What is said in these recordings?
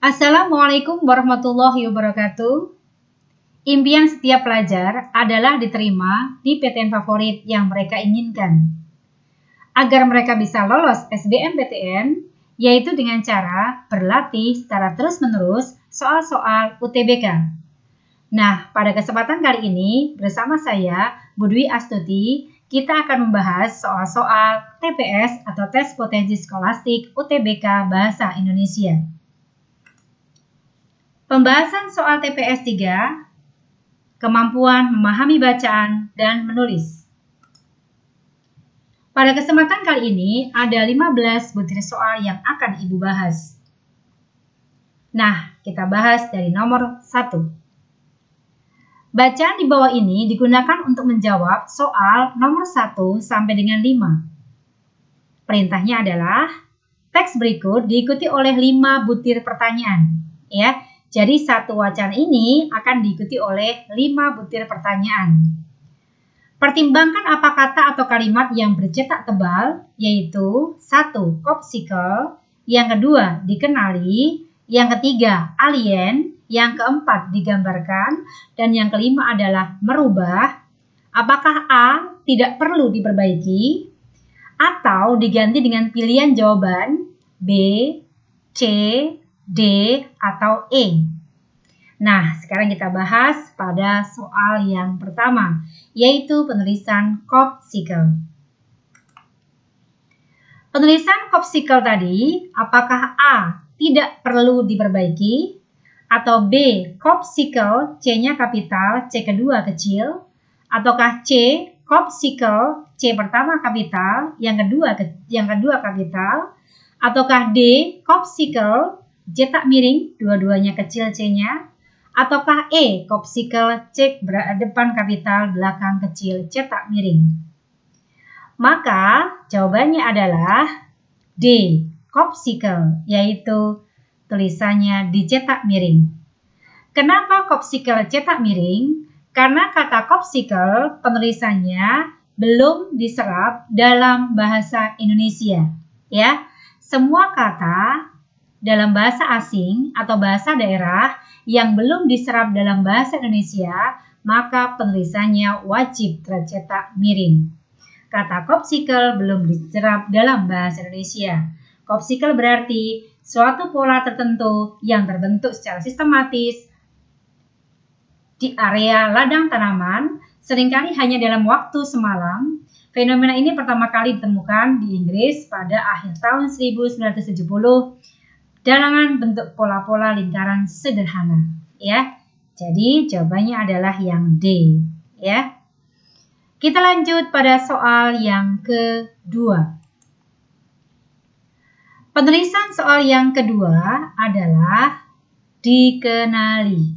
Assalamualaikum warahmatullahi wabarakatuh. Impian setiap pelajar adalah diterima di PTN favorit yang mereka inginkan. Agar mereka bisa lolos SBMPTN, yaitu dengan cara berlatih secara terus-menerus soal-soal UTBK. Nah, pada kesempatan kali ini bersama saya, Budwi Astuti, kita akan membahas soal-soal TPS atau Tes Potensi Skolastik UTBK Bahasa Indonesia. Pembahasan soal TPS 3, kemampuan memahami bacaan dan menulis. Pada kesempatan kali ini ada 15 butir soal yang akan Ibu bahas. Nah, kita bahas dari nomor 1. Bacaan di bawah ini digunakan untuk menjawab soal nomor 1 sampai dengan 5. Perintahnya adalah teks berikut diikuti oleh 5 butir pertanyaan. Ya. Jadi satu wacana ini akan diikuti oleh 5 butir pertanyaan. Pertimbangkan apa kata atau kalimat yang bercetak tebal, yaitu 1. Popsicle, yang kedua dikenali, yang ketiga alien, yang keempat digambarkan, dan yang kelima adalah merubah. Apakah A tidak perlu diperbaiki, atau diganti dengan pilihan jawaban B, C, D, atau E. Nah, sekarang kita bahas pada soal yang pertama, yaitu penulisan popsicle. Penulisan popsicle tadi, apakah A tidak perlu diperbaiki, atau B, popsicle, C-nya kapital, C kedua kecil, ataukah C, popsicle, C pertama kapital, yang kedua kapital, ataukah D, popsicle, cetak miring, dua-duanya kecil C-nya, ataukah E, popsicle, C depan kapital, belakang kecil, cetak miring. Maka jawabannya adalah D, popsicle, yaitu tulisannya dicetak miring. Kenapa popsicle cetak miring? Karena kata popsicle penulisannya belum diserap dalam bahasa Indonesia. Ya, semua kata dalam bahasa asing atau bahasa daerah yang belum diserap dalam bahasa Indonesia, maka penulisannya wajib tercetak miring. Kata popsicle belum diserap dalam bahasa Indonesia. Popsicle berarti suatu pola tertentu yang terbentuk secara sistematis di area ladang tanaman, seringkali hanya dalam waktu semalam. Fenomena ini pertama kali ditemukan di Inggris pada akhir tahun 1970 dalam bentuk pola-pola lingkaran sederhana, ya. Jadi jawabannya adalah yang D, ya. Kita lanjut pada soal yang kedua. Penulisan soal yang kedua adalah dikenali.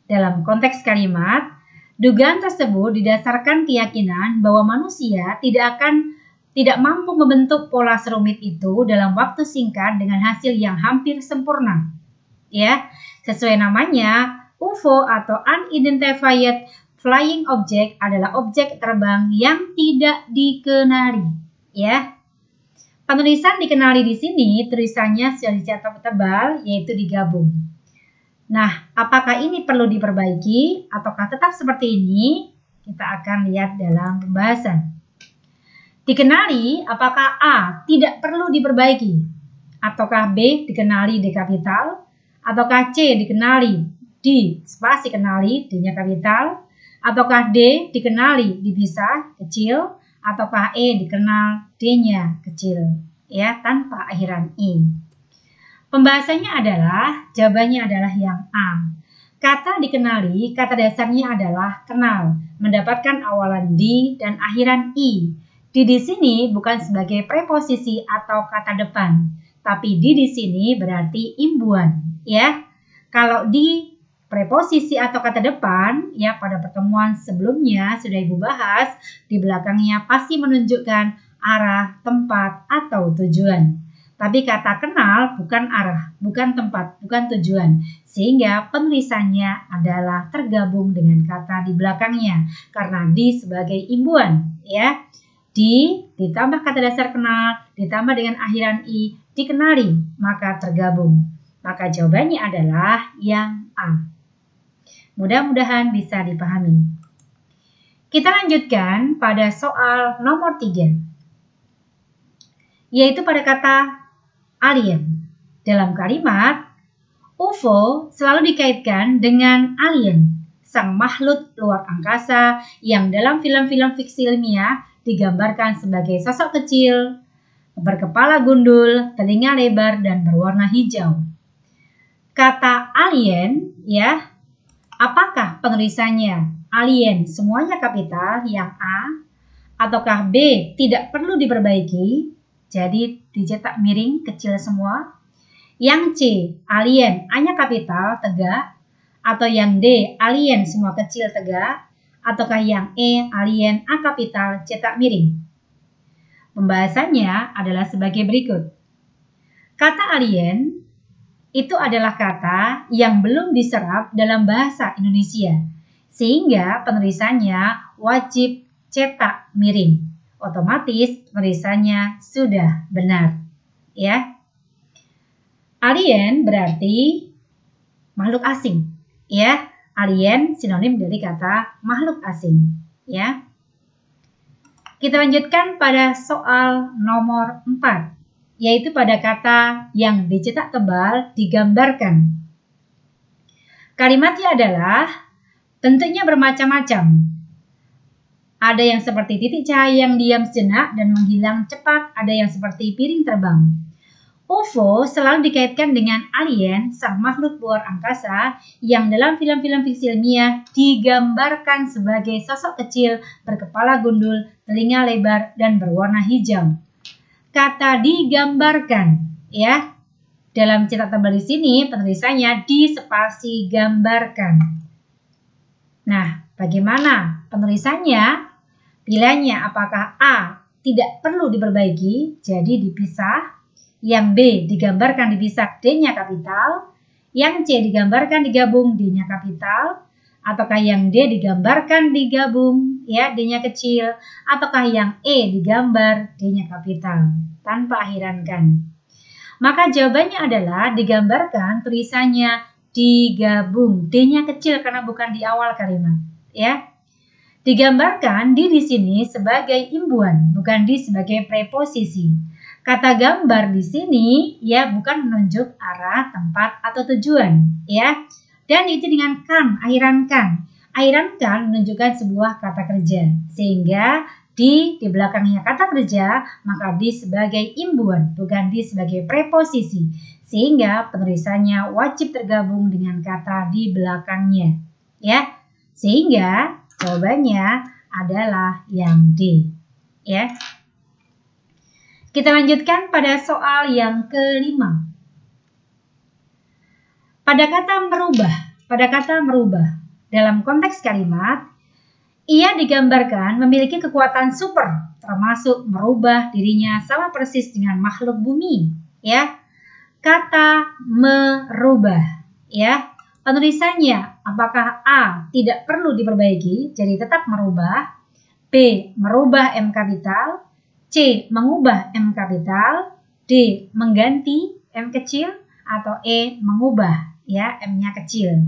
Dalam konteks kalimat, dugaan tersebut didasarkan keyakinan bahwa manusia tidak mampu membentuk pola serumit itu dalam waktu singkat dengan hasil yang hampir sempurna. Ya, sesuai namanya, UFO atau Unidentified Flying Object adalah objek terbang yang tidak dikenali. Ya, penulisan dikenali di sini tulisannya sudah dicetak tebal, yaitu digabung. Nah, apakah ini perlu diperbaiki ataukah tetap seperti ini? Kita akan lihat dalam pembahasan. Dikenali, apakah A tidak perlu diperbaiki, ataukah B dikenali D kapital, ataukah C dikenali D spasi kenali D-nya kapital, ataukah D dikenali dipisah kecil, ataukah E dikenal D-nya kecil, ya, tanpa akhiran I. Pembahasannya adalah, jawabannya adalah yang A. Kata dikenali, kata dasarnya adalah kenal, mendapatkan awalan D dan akhiran I. Di sini bukan sebagai preposisi atau kata depan, tapi di sini berarti imbuhan, ya. Kalau di preposisi atau kata depan, ya, pada pertemuan sebelumnya sudah Ibu bahas, di belakangnya pasti menunjukkan arah, tempat, atau tujuan. Tapi kata kenal bukan arah, bukan tempat, bukan tujuan, sehingga penulisannya adalah tergabung dengan kata di belakangnya karena di sebagai imbuhan, ya. Ditambah kata dasar kenal, ditambah dengan akhiran I, dikenali, maka tergabung. Maka jawabannya adalah yang A. Mudah-mudahan bisa dipahami. Kita lanjutkan pada soal nomor 3, yaitu pada kata alien. Dalam kalimat, UFO selalu dikaitkan dengan alien, sang makhluk luar angkasa yang dalam film-film fiksi ilmiah digambarkan sebagai sosok kecil, berkepala gundul, telinga lebar, dan berwarna hijau. Kata alien, ya, apakah penulisannya alien semuanya kapital yang A, ataukah B tidak perlu diperbaiki, jadi dicetak miring kecil semua? Yang C, alien hanya kapital tegak, atau yang D, alien semua kecil tegak, ataukah yang E, alien A kapital cetak miring? Pembahasannya adalah sebagai berikut. Kata alien itu adalah kata yang belum diserap dalam bahasa Indonesia, sehingga penulisannya wajib cetak miring. Otomatis penulisannya sudah benar, ya. Alien berarti makhluk asing, ya. Alien sinonim dari kata makhluk asing, ya. Kita lanjutkan pada soal nomor 4, yaitu pada kata yang dicetak tebal digambarkan. Kalimatnya adalah tentunya bermacam-macam. Ada yang seperti titik cahaya yang diam sejenak dan menghilang cepat, ada yang seperti piring terbang. UFO selalu dikaitkan dengan alien, sang makhluk luar angkasa yang dalam film-film fiksi ilmiah digambarkan sebagai sosok kecil, berkepala gundul, telinga lebar, dan berwarna hijau. Kata digambarkan, ya. Dalam cetak tebal di sini penulisannya di spasi gambarkan. Nah, bagaimana penulisannya? Pilihannya apakah A tidak perlu diperbaiki, jadi dipisah. Yang B digambarkan dipisah, D-nya kapital. Yang C digambarkan digabung, D-nya kapital. Ataukah yang D digambarkan digabung, ya, D-nya kecil. Ataukah yang E digambar, D-nya kapital, tanpa akhiran kan. Maka jawabannya adalah digambarkan, tulisannya digabung, D-nya kecil karena bukan di awal kalimat, ya. Digambarkan di sini sebagai imbuhan, bukan di sebagai preposisi. Kata gambar di sini ya bukan menunjuk arah, tempat atau tujuan, ya. Dan itu dengan kan, akhiran kan. Akhiran kan menunjukkan sebuah kata kerja, sehingga di belakangnya kata kerja maka di sebagai imbuhan, bukan di sebagai preposisi. Sehingga penulisannya wajib tergabung dengan kata di belakangnya, ya. Sehingga jawabannya adalah yang D, ya. Kita lanjutkan pada soal yang kelima. Pada kata merubah, dalam konteks kalimat, ia digambarkan memiliki kekuatan super, termasuk merubah dirinya sama persis dengan makhluk bumi, ya. Kata merubah, ya. Penulisannya apakah A tidak perlu diperbaiki, jadi tetap merubah, B merubah M kapital, C mengubah M kapital, D mengganti M kecil, atau E mengubah, ya, M-nya kecil.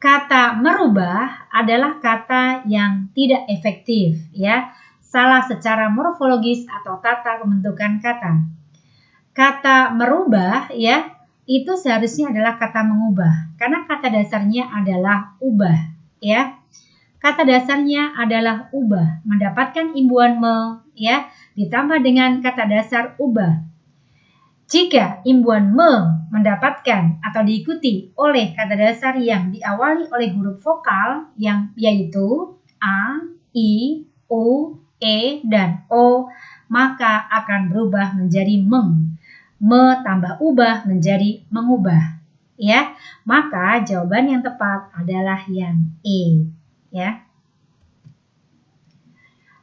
Kata merubah adalah kata yang tidak efektif, ya, salah secara morfologis atau tata pembentukan kata. Kata merubah, ya, itu seharusnya adalah kata mengubah, karena kata dasarnya adalah ubah, ya. Kata dasarnya adalah ubah, mendapatkan imbuhan me, ya, ditambah dengan kata dasar ubah. Jika imbuhan me mendapatkan atau diikuti oleh kata dasar yang diawali oleh huruf vokal yang yaitu A, I, U, E, dan O, maka akan berubah menjadi meng. Me tambah ubah menjadi mengubah, ya. Maka jawaban yang tepat adalah yang E, ya.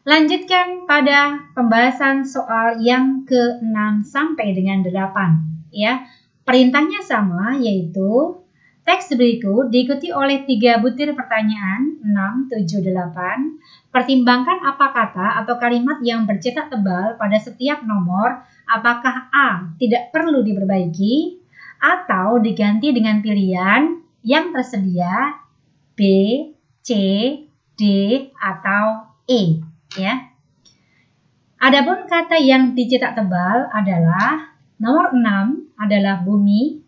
Lanjutkan pada pembahasan soal yang ke-6 sampai dengan 8, ya. Perintahnya sama, yaitu teks berikut diikuti oleh 3 butir pertanyaan 6, 7, 8. Pertimbangkan apa kata atau kalimat yang bercetak tebal pada setiap nomor, apakah A tidak perlu diperbaiki, atau diganti dengan pilihan yang tersedia B, C, D, atau E, ya. Adapun kata yang dicetak tebal adalah nomor 6 adalah bumi,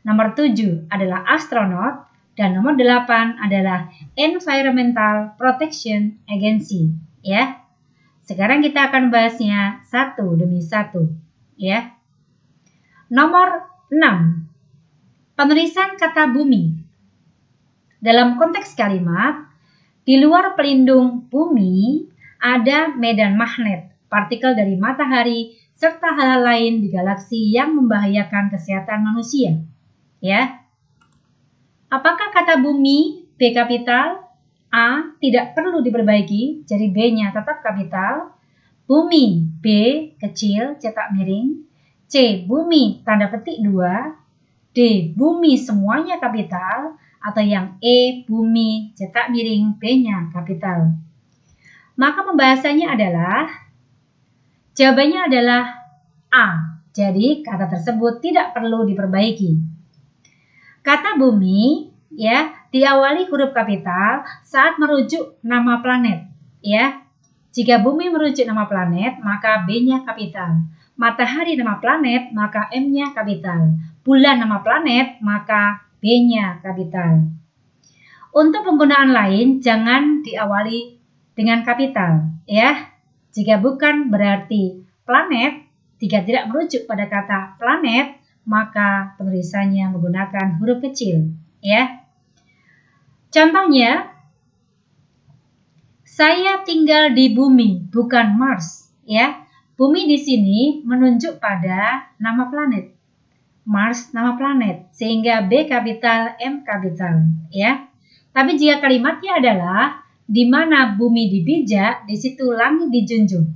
nomor 7 adalah astronaut, dan nomor 8 adalah Environmental Protection Agency, ya. Sekarang kita akan bahasnya satu demi satu, ya. Nomor 6. Penulisan kata bumi. Dalam konteks kalimat, di luar pelindung bumi ada medan magnet, partikel dari matahari, serta hal-hal lain di galaksi yang membahayakan kesehatan manusia. Ya. Apakah kata bumi B kapital? A tidak perlu diperbaiki, jadi B-nya tetap kapital. Bumi B kecil cetak miring. C bumi tanda petik 2. D bumi semuanya kapital. Atau yang E bumi cetak miring B-nya kapital. Maka pembahasannya adalah jawabannya adalah A. Jadi kata tersebut tidak perlu diperbaiki. Kata bumi ya diawali huruf kapital saat merujuk nama planet, ya. Jika bumi merujuk nama planet, maka B-nya kapital. Matahari nama planet, maka M-nya kapital. Bulan nama planet, maka B-nya kapital. Untuk penggunaan lain, jangan diawali dengan kapital, ya. Jika bukan berarti planet, jika tidak merujuk pada kata planet, maka penulisannya menggunakan huruf kecil, ya. Contohnya, saya tinggal di bumi, bukan Mars, ya. Bumi di sini menunjuk pada nama planet. Mars nama planet, sehingga B kapital, M kapital, ya. Tapi jika kalimatnya adalah di mana bumi dipijak, di situ langit dijunjung.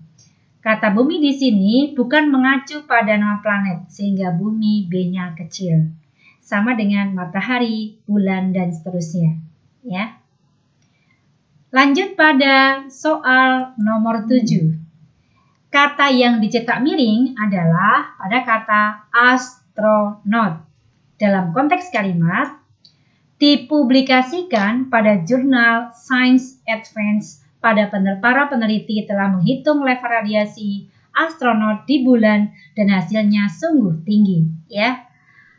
Kata bumi di sini bukan mengacu pada nama planet, sehingga bumi B-nya kecil. Sama dengan matahari, bulan, dan seterusnya, ya. Lanjut pada soal nomor 7. Kata yang dicetak miring adalah pada kata astronaut. Dalam konteks kalimat, dipublikasikan pada jurnal Science Advance pada para peneliti telah menghitung level radiasi astronot di bulan dan hasilnya sungguh tinggi, ya.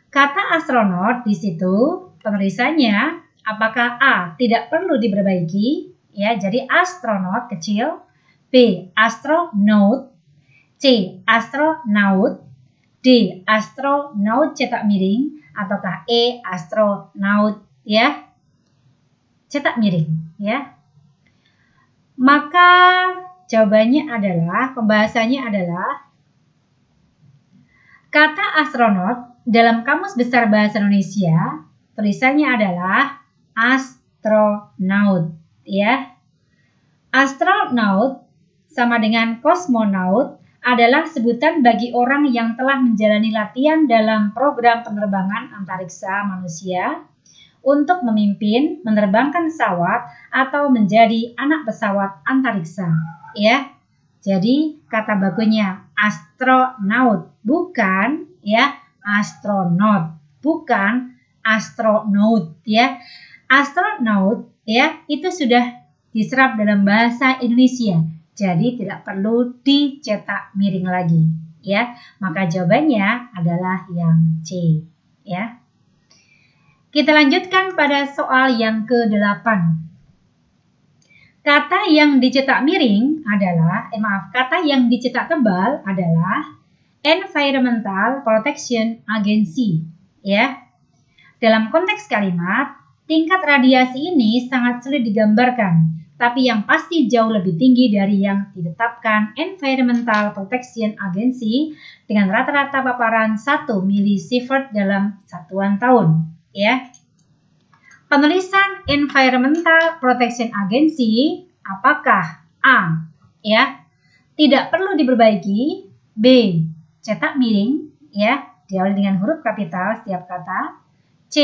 Kata astronot di situ penulisannya apakah A tidak perlu diperbaiki, ya. Jadi astronot kecil, B astronaut, C astronaut, D astronaut cetak miring, ataukah E astronaut, ya, cetak miring, ya. Maka jawabannya adalah, pembahasannya adalah kata astronot dalam Kamus Besar Bahasa Indonesia tulisannya adalah astronaut, ya. Astronaut sama dengan kosmonaut adalah sebutan bagi orang yang telah menjalani latihan dalam program penerbangan antariksa manusia untuk memimpin, menerbangkan pesawat, atau menjadi anak pesawat antariksa, ya. Jadi kata bakunya astronaut, bukan, ya, astronot, bukan astronaut, ya. Astronaut, ya, itu sudah diserap dalam bahasa Indonesia, jadi tidak perlu dicetak miring lagi, ya. Maka jawabannya adalah yang C, ya. Kita lanjutkan pada soal yang ke-8. Kata yang dicetak miring adalah, kata yang dicetak tebal adalah Environmental Protection Agency, ya. Dalam konteks kalimat, tingkat radiasi ini sangat sulit digambarkan, tapi yang pasti jauh lebih tinggi dari yang ditetapkan Environmental Protection Agency dengan rata-rata paparan 1 milisievert dalam satuan tahun, ya. Penulisan Environmental Protection Agency apakah A, ya, tidak perlu diperbaiki, B, cetak miring, ya, diawali dengan huruf kapital setiap kata, C,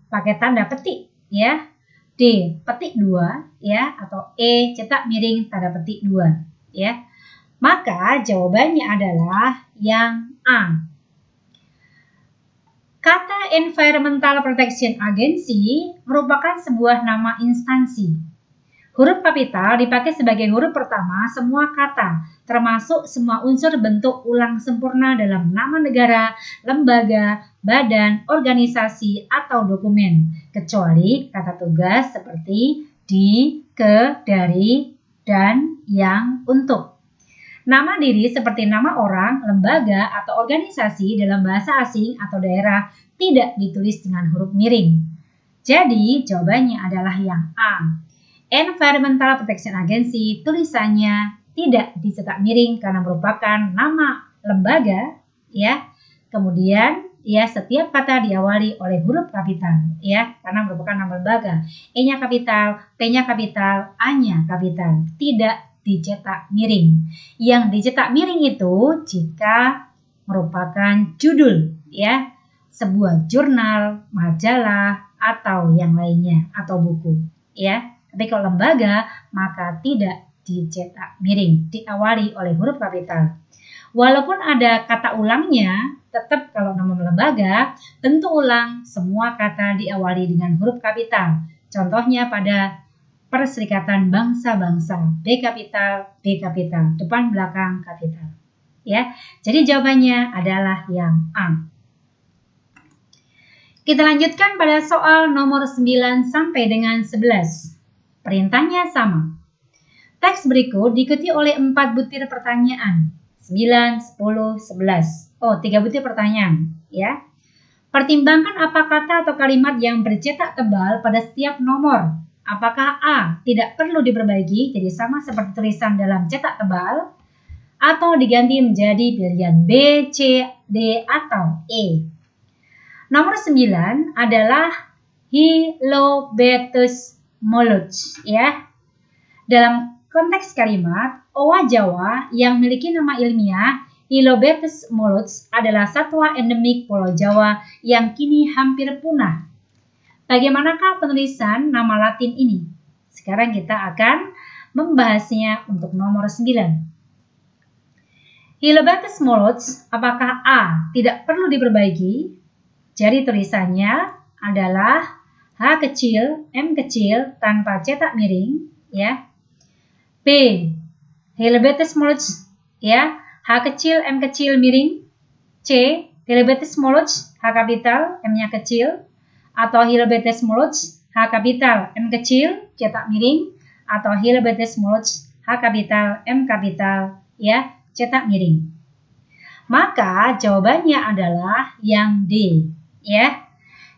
pakai tanda petik, ya, D, petik 2, ya, atau E, cetak miring tanda petik 2, ya. Maka jawabannya adalah yang A. Kata Environmental Protection Agency merupakan sebuah nama instansi. Huruf kapital dipakai sebagai huruf pertama semua kata, termasuk semua unsur bentuk ulang sempurna dalam nama negara, lembaga, badan, organisasi, atau dokumen, kecuali kata tugas seperti di, ke, dari, dan, yang, untuk. Nama diri seperti nama orang, lembaga, atau organisasi dalam bahasa asing atau daerah tidak ditulis dengan huruf miring. Jadi, jawabannya adalah yang A. Environmental Protection Agency tulisannya tidak dicetak miring karena merupakan nama lembaga, ya. Kemudian, ya, setiap kata diawali oleh huruf kapital, ya, karena merupakan nama lembaga. E-nya kapital, P-nya kapital, A-nya kapital. Tidak dicetak miring. Yang dicetak miring itu jika merupakan judul, ya, sebuah jurnal, majalah, atau yang lainnya, atau buku, ya. Tapi kalau lembaga maka tidak dicetak miring, diawali oleh huruf kapital. Walaupun ada kata ulangnya, tetap kalau nama lembaga bentuk ulang semua kata diawali dengan huruf kapital. Contohnya pada Perserikatan Bangsa-Bangsa, B kapital, depan belakang kapital. Ya, jadi jawabannya adalah yang A. Kita lanjutkan pada soal nomor 9 sampai dengan 11. Perintahnya sama. Teks berikut diikuti oleh 4 butir pertanyaan. 9, 10, 11. 3 butir pertanyaan, ya. Pertimbangkan apa kata atau kalimat yang bercetak tebal pada setiap nomor. Apakah A tidak perlu diperbaiki, jadi sama seperti tulisan dalam cetak tebal, atau diganti menjadi pilihan B, C, D, atau E. Nomor 9 adalah Hylobaetus mollusch, ya. Dalam konteks kalimat, owa Jawa yang memiliki nama ilmiah Hylobaetus mollusch adalah satwa endemik Pulau Jawa yang kini hampir punah. Bagaimanakah penulisan nama Latin ini? Sekarang kita akan membahasnya untuk nomor 9. Hylobaetus mollusch, apakah A tidak perlu diperbaiki? Jadi tulisannya adalah H kecil, M kecil tanpa cetak miring, ya. B. Hylobaetus mollusch, ya. H kecil, M kecil miring. C. Hylobaetus mollusch, H kapital, M-nya kecil. Atau Hylobaetus mollusch, H kapital, M kecil, cetak miring. Atau Hylobaetus mollusch, H kapital, M kapital, ya, cetak miring. Maka jawabannya adalah yang D, ya.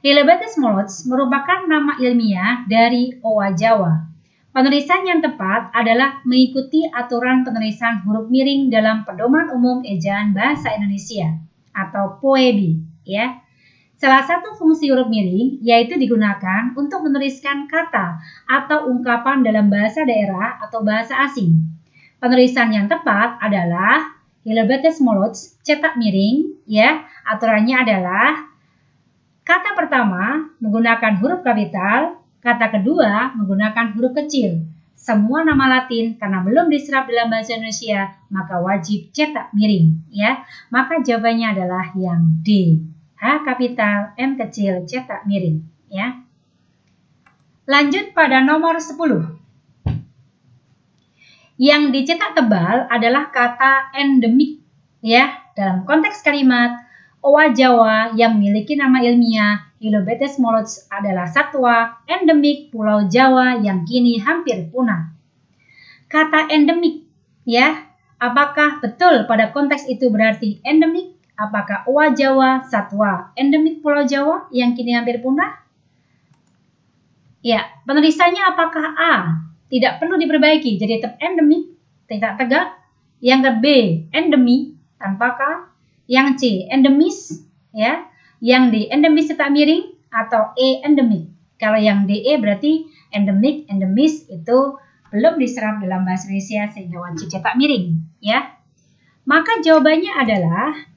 Hylobaetus mollusch merupakan nama ilmiah dari owa Jawa. Penulisan yang tepat adalah mengikuti aturan penulisan huruf miring dalam Pedoman Umum Ejaan Bahasa Indonesia atau POEBI, ya. Salah satu fungsi huruf miring yaitu digunakan untuk menuliskan kata atau ungkapan dalam bahasa daerah atau bahasa asing. Penulisan yang tepat adalah Hylobaetus mollusch cetak miring, ya. Aturannya adalah kata pertama menggunakan huruf kapital, kata kedua menggunakan huruf kecil. Semua nama Latin karena belum diserap dalam bahasa Indonesia maka wajib cetak miring, ya. Maka jawabannya adalah yang D. H kapital, M kecil, cetak miring, ya. Lanjut pada nomor 10. Yang dicetak tebal adalah kata endemik, ya. Dalam konteks kalimat, owa Jawa yang memiliki nama ilmiah Hylobaetus mollusch adalah satwa endemik Pulau Jawa yang kini hampir punah. Kata endemik, ya. Apakah betul pada konteks itu berarti endemik? Apakah owa Jawa satwa endemik Pulau Jawa yang kini hampir punah? Ya, penulisannya apakah A tidak perlu diperbaiki, jadi tetap endemik, tidak tegak. Yang B, endemi tanpa K. Yang C, endemis, ya. Yang D, endemis cetak miring, atau E, endemik. Kalau yang DE berarti endemik, endemis itu belum diserap dalam bahasa Indonesia sehingga wajib cetak miring, ya. Maka jawabannya adalah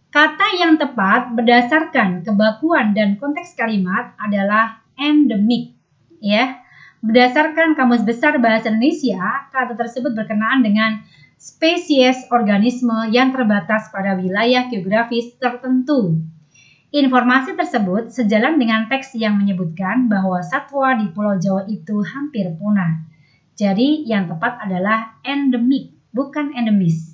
kata yang tepat berdasarkan kebakuan dan konteks kalimat adalah endemik, ya. Berdasarkan Kamus Besar Bahasa Indonesia, kata tersebut berkenaan dengan spesies organisme yang terbatas pada wilayah geografis tertentu. Informasi tersebut sejalan dengan teks yang menyebutkan bahwa satwa di Pulau Jawa itu hampir punah. Jadi yang tepat adalah endemik, bukan endemis.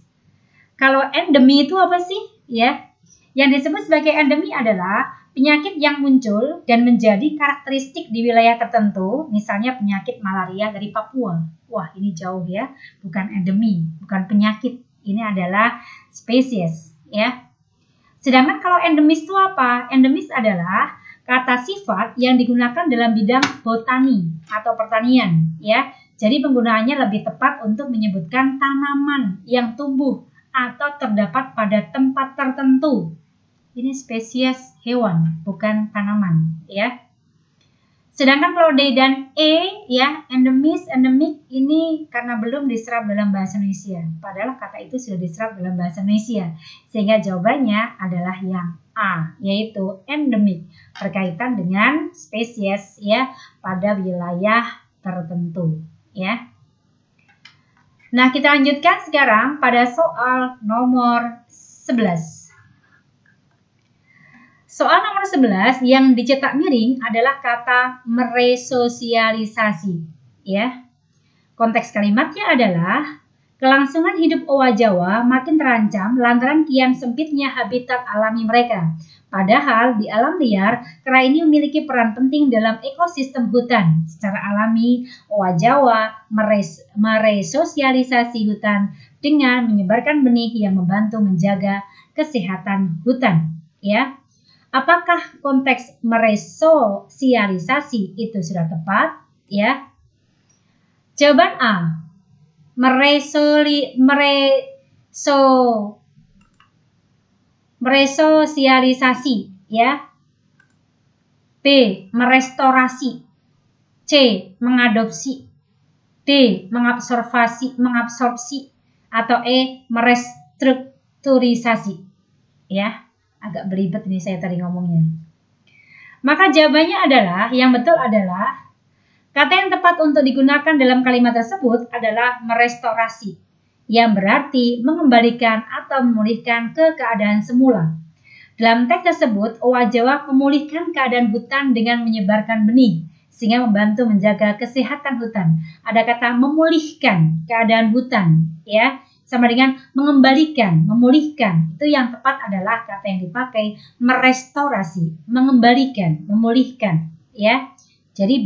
Kalau endemi itu apa sih? Ya, yang disebut sebagai endemi adalah penyakit yang muncul dan menjadi karakteristik di wilayah tertentu, misalnya penyakit malaria dari Papua. Wah, ini jauh ya, bukan endemi, bukan penyakit. Ini adalah spesies, ya. Sedangkan kalau endemis itu apa? Endemis adalah kata sifat yang digunakan dalam bidang botani atau pertanian, ya. Jadi penggunaannya lebih tepat untuk menyebutkan tanaman yang tumbuh atau terdapat pada tempat tertentu. Ini spesies hewan, bukan tanaman, ya. Sedangkan kalau D dan E, ya, endemis, endemik ini karena belum diserap dalam bahasa Indonesia. Padahal kata itu sudah diserap dalam bahasa Indonesia. Sehingga jawabannya adalah yang A, yaitu endemik, berkaitan dengan spesies, ya, pada wilayah tertentu, ya. Nah, kita lanjutkan sekarang pada soal nomor 11. Soal nomor 11 yang dicetak miring adalah kata meresosialisasi, ya. Konteks kalimatnya adalah kelangsungan hidup owa Jawa makin terancam lantaran kian sempitnya habitat alami mereka. Padahal di alam liar, kera ini memiliki peran penting dalam ekosistem hutan. Secara alami, owa Jawa meresosialisasi hutan dengan menyebarkan benih yang membantu menjaga kesehatan hutan. Ya, apakah konteks meresosialisasi itu sudah tepat? Ya, jawaban A. Meresosialisasi, ya. B. Merestorasi. C. Mengadopsi. D. Mengabsorpsi. Atau E. Merestrukturisasi. Ya, agak beribet ini saya tadi ngomongnya. Maka jawabannya adalah, yang betul adalah kata yang tepat untuk digunakan dalam kalimat tersebut adalah merestorasi, yang berarti mengembalikan atau memulihkan ke keadaan semula. Dalam teks tersebut, owa Jawa memulihkan keadaan hutan dengan menyebarkan benih, sehingga membantu menjaga kesehatan hutan. Ada kata memulihkan keadaan hutan, ya, sama dengan mengembalikan, memulihkan. Itu yang tepat adalah kata yang dipakai merestorasi, mengembalikan, memulihkan, ya. Jadi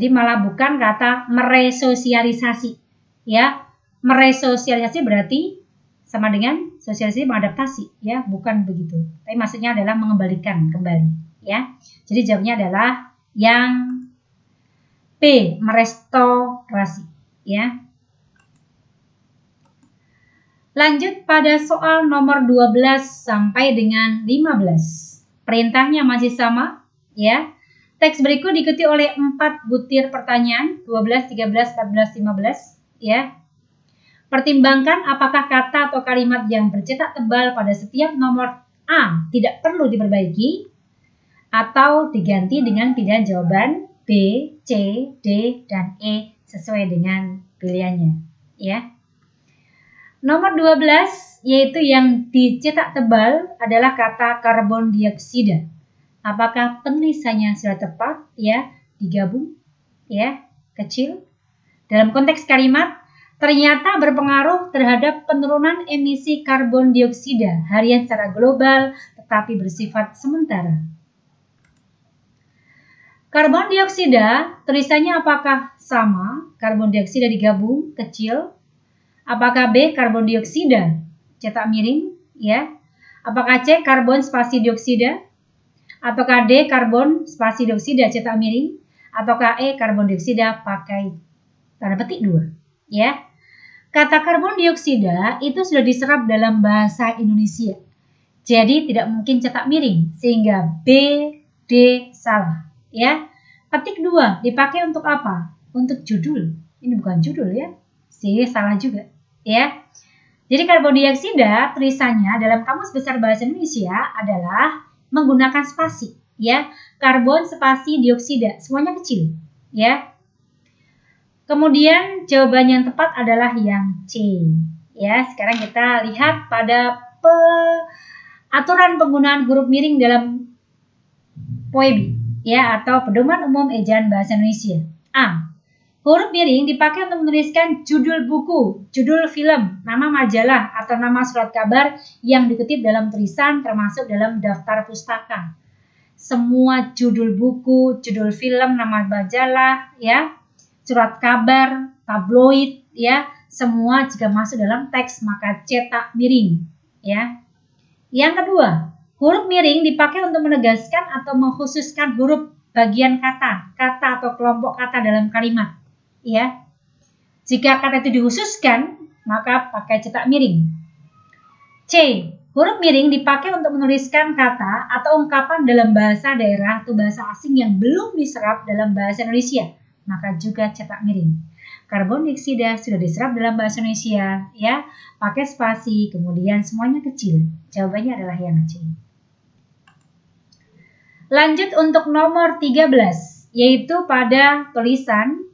malah bukan kata meresosialisasi, ya. Meresosialisasi berarti sama dengan sosialisasi mengadaptasi, ya, bukan begitu. Tapi maksudnya adalah mengembalikan kembali, ya. Jadi jawabnya adalah yang B, merestorasi, ya. Lanjut pada soal nomor 12 sampai dengan 15. Perintahnya masih sama, ya. Teks berikut diikuti oleh 4 butir pertanyaan, 12, 13, 14, 15, ya. Pertimbangkan apakah kata atau kalimat yang bercetak tebal pada setiap nomor A tidak perlu diperbaiki atau diganti dengan pilihan jawaban B, C, D, dan E sesuai dengan pilihannya, ya. Nomor 12 yaitu yang dicetak tebal adalah kata karbon dioksida. Apakah penulisannya sudah tepat? Ya, digabung, ya, kecil. Dalam konteks kalimat, ternyata berpengaruh terhadap penurunan emisi karbon dioksida harian secara global tetapi bersifat sementara. Karbon dioksida, tulisannya apakah sama? Karbon dioksida digabung, kecil. Apakah B. Karbon dioksida, cetak miring, ya? Apakah C. Karbon spasi dioksida? Ataukah D. Karbon spasi dioksida, cetak miring? Ataukah E. Karbon dioksida pakai tanda petik 2, ya? Kata karbon dioksida itu sudah diserap dalam bahasa Indonesia. Jadi tidak mungkin cetak miring, sehingga B, D salah, ya. Petik 2 dipakai untuk apa? Untuk judul. Ini bukan judul, ya. C salah juga, ya. Jadi karbon dioksida tulisannya dalam Kamus Besar Bahasa Indonesia adalah menggunakan spasi, ya. Karbon spasi dioksida, semuanya kecil, ya. Kemudian jawaban yang tepat adalah yang C, ya. Sekarang kita lihat pada aturan penggunaan huruf miring dalam POEB ya, atau Pedoman Umum Ejaan Bahasa Indonesia. A. Huruf miring dipakai untuk menuliskan judul buku, judul film, nama majalah, atau nama surat kabar yang dikutip dalam tulisan termasuk dalam daftar pustaka. Semua judul buku, judul film, nama majalah, ya, surat kabar, tabloid, ya, semua jika masuk dalam teks maka cetak miring, ya. Yang kedua, huruf miring dipakai untuk menegaskan atau mengkhususkan huruf bagian kata atau kelompok kata dalam kalimat. Ya, jika kata itu dikhususkan, maka pakai cetak miring. C. Huruf miring dipakai untuk menuliskan kata atau ungkapan dalam bahasa daerah atau bahasa asing yang belum diserap dalam bahasa Indonesia, maka juga cetak miring. Karbon dioksida sudah diserap dalam bahasa Indonesia, ya, pakai spasi, kemudian semuanya kecil. Jawabannya adalah yang C. Lanjut untuk nomor 13, yaitu pada tulisan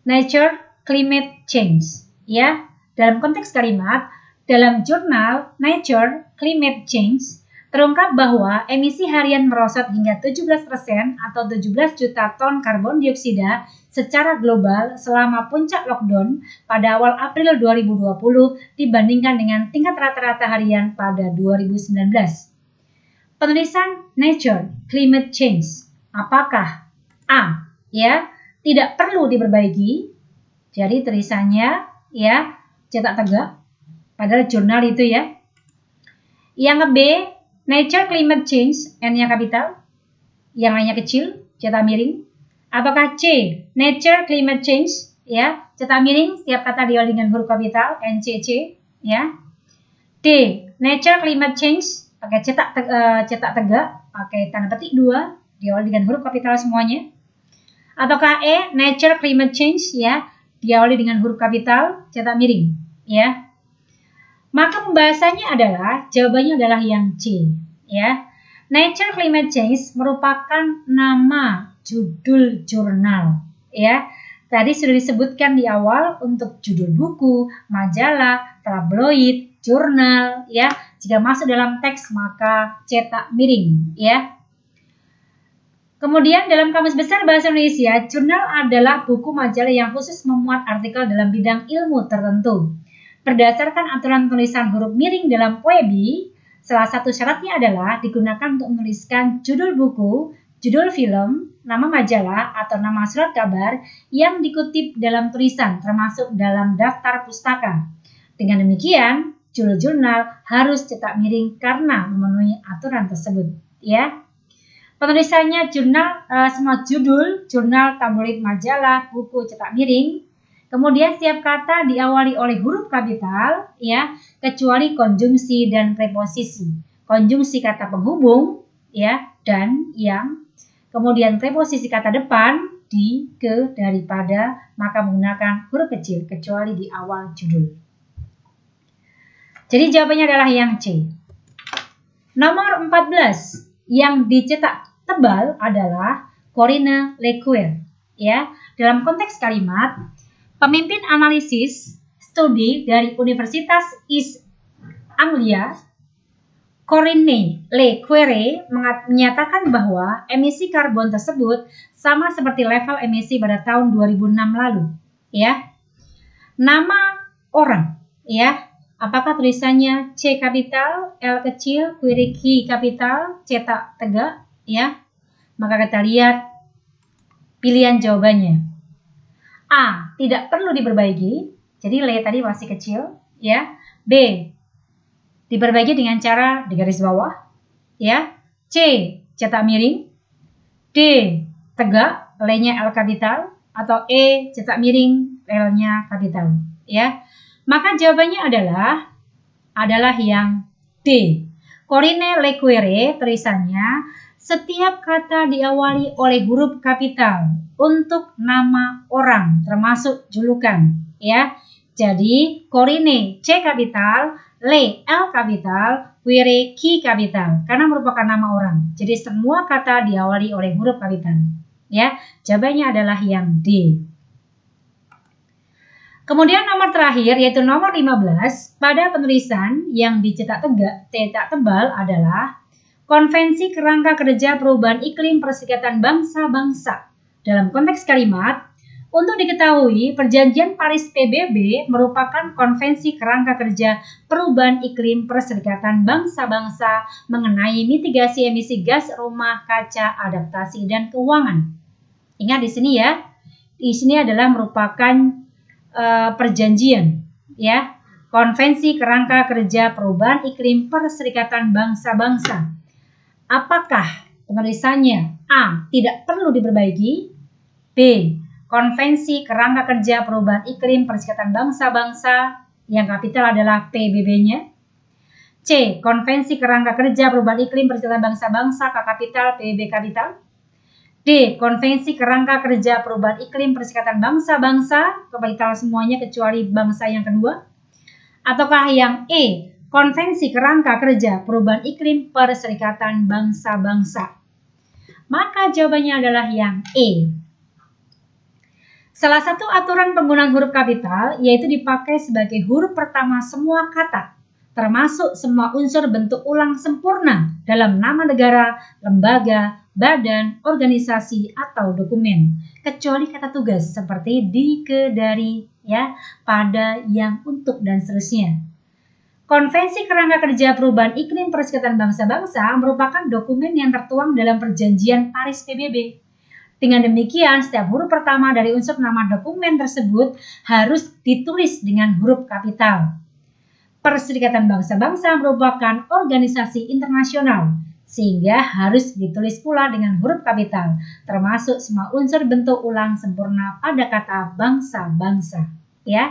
Nature Climate Change, ya. Dalam konteks kalimat, dalam jurnal Nature Climate Change terungkap bahwa emisi harian merosot hingga 17% atau 17 juta ton karbon dioksida secara global selama puncak lockdown pada awal April 2020 dibandingkan dengan tingkat rata-rata harian pada 2019. Penulisan Nature Climate Change, apakah A, ya, tidak perlu diperbaiki, jadi tulisannya, ya, cetak tegak, padahal jurnal itu, ya. Yang B, Nature Climate Change, N-nya kapital, yang lainnya kecil, cetak miring. Apakah C, Nature Climate Change, ya, cetak miring, setiap kata diawali dengan huruf kapital, NCC, ya. D, Nature Climate Change, pakai cetak tegak, pakai tanda petik 2, diawali dengan huruf kapital semuanya. Ataukah E, Nature Climate Change, ya, diawali dengan huruf kapital, cetak miring, ya. Maka pembahasannya adalah, jawabannya adalah yang C, ya. Nature Climate Change merupakan nama judul jurnal, ya. Tadi sudah disebutkan di awal untuk judul buku, majalah, tabloid, jurnal, ya. Jika masuk dalam teks maka cetak miring, ya. Kemudian dalam Kamus Besar Bahasa Indonesia, jurnal adalah buku majalah yang khusus memuat artikel dalam bidang ilmu tertentu. Berdasarkan aturan tulisan huruf miring dalam POEB, salah satu syaratnya adalah digunakan untuk menuliskan judul buku, judul film, nama majalah, atau nama surat kabar yang dikutip dalam tulisan termasuk dalam daftar pustaka. Dengan demikian, judul jurnal harus cetak miring karena memenuhi aturan tersebut, ya. Penulisannya jurnal, semua judul, jurnal, tabloid, majalah, buku, cetak miring. Kemudian setiap kata diawali oleh huruf kapital, ya, kecuali konjungsi dan preposisi. Konjungsi kata penghubung, ya, dan, yang. Kemudian preposisi kata depan, di, ke, daripada, maka menggunakan huruf kecil, kecuali di awal judul. Jadi jawabannya adalah yang C. Nomor 14. Yang dicetak tebal adalah Corinne Lequer, ya. Dalam konteks kalimat, pemimpin analisis studi dari Universitas East Anglia, Corinne Lequer menyatakan bahwa emisi karbon tersebut sama seperti level emisi pada tahun 2006 lalu, ya. Nama orang, ya. Apakah tulisannya C kapital, L kecil, query Q kapital, cetak tegak, ya? Maka kita lihat pilihan jawabannya. A, tidak perlu diperbaiki, jadi L tadi masih kecil, ya. B, diperbaiki dengan cara di garis bawah, ya. C, cetak miring. D, tegak, L-nya L kapital, atau E, cetak miring, L-nya kapital, ya. Maka jawabannya adalah yang D. Corinne Lequer tulisannya, setiap kata diawali oleh huruf kapital untuk nama orang termasuk julukan, ya. Jadi Corinne C kapital, Le L kapital, Quere Q kapital karena merupakan nama orang. Jadi semua kata diawali oleh huruf kapital, ya. Jawabannya adalah yang D. Kemudian nomor terakhir yaitu nomor 15 pada penulisan yang dicetak tebal adalah Konvensi Kerangka Kerja Perubahan Iklim Perserikatan Bangsa-Bangsa. Dalam konteks kalimat, untuk diketahui, Perjanjian Paris PBB merupakan konvensi kerangka kerja perubahan iklim Perserikatan Bangsa-Bangsa mengenai mitigasi emisi gas rumah kaca, adaptasi, dan keuangan. Ingat di sini ya, di sini adalah merupakan perjanjian, ya, Konvensi Kerangka Kerja Perubahan Iklim Perserikatan Bangsa-Bangsa. Apakah penulisannya A. Tidak perlu diperbaiki, B. Konvensi Kerangka Kerja Perubahan Iklim Perserikatan Bangsa-Bangsa yang kapital adalah PBB-nya, C. Konvensi Kerangka Kerja Perubahan Iklim Perserikatan Bangsa-Bangsa K kapital PBB kapital, D. Konvensi Kerangka Kerja Perubahan Iklim Perserikatan Bangsa-Bangsa kapital semuanya kecuali bangsa yang kedua, ataukah yang E. Konvensi Kerangka Kerja Perubahan Iklim Perserikatan Bangsa-Bangsa? Maka jawabannya adalah yang E. Salah satu aturan penggunaan huruf kapital yaitu dipakai sebagai huruf pertama semua kata, termasuk semua unsur bentuk ulang sempurna dalam nama negara, lembaga, badan, organisasi, atau dokumen, kecuali kata tugas seperti di, ke, dari, ya, pada, yang, untuk, dan seterusnya. Konvensi Kerangka Kerja Perubahan Iklim Perserikatan Bangsa-Bangsa merupakan dokumen yang tertuang dalam Perjanjian Paris PBB. Dengan demikian, setiap huruf pertama dari unsur nama dokumen tersebut harus ditulis dengan huruf kapital. Perserikatan Bangsa-Bangsa merupakan organisasi internasional, sehingga harus ditulis pula dengan huruf kapital, termasuk semua unsur bentuk ulang sempurna pada kata bangsa-bangsa. Ya,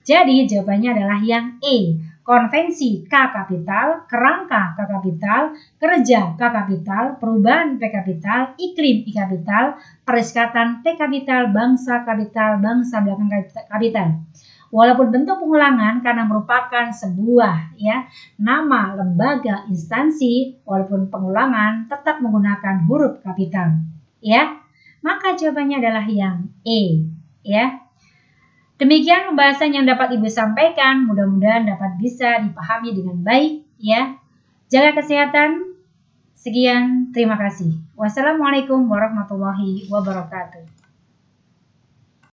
jadi jawabannya adalah yang E. Konvensi K kapital, kerangka K kapital, kerja K kapital, perubahan P kapital, iklim I kapital, perserikatan P kapital, bangsa kapital, bangsa belakang kapital. Walaupun bentuk pengulangan karena merupakan sebuah, ya, nama lembaga instansi, walaupun pengulangan tetap menggunakan huruf kapital, ya. Maka jawabannya adalah yang E, ya. Demikian pembahasan yang dapat Ibu sampaikan, mudah-mudahan dapat bisa dipahami dengan baik, ya. Jaga kesehatan. Sekian, terima kasih. Wassalamualaikum warahmatullahi wabarakatuh.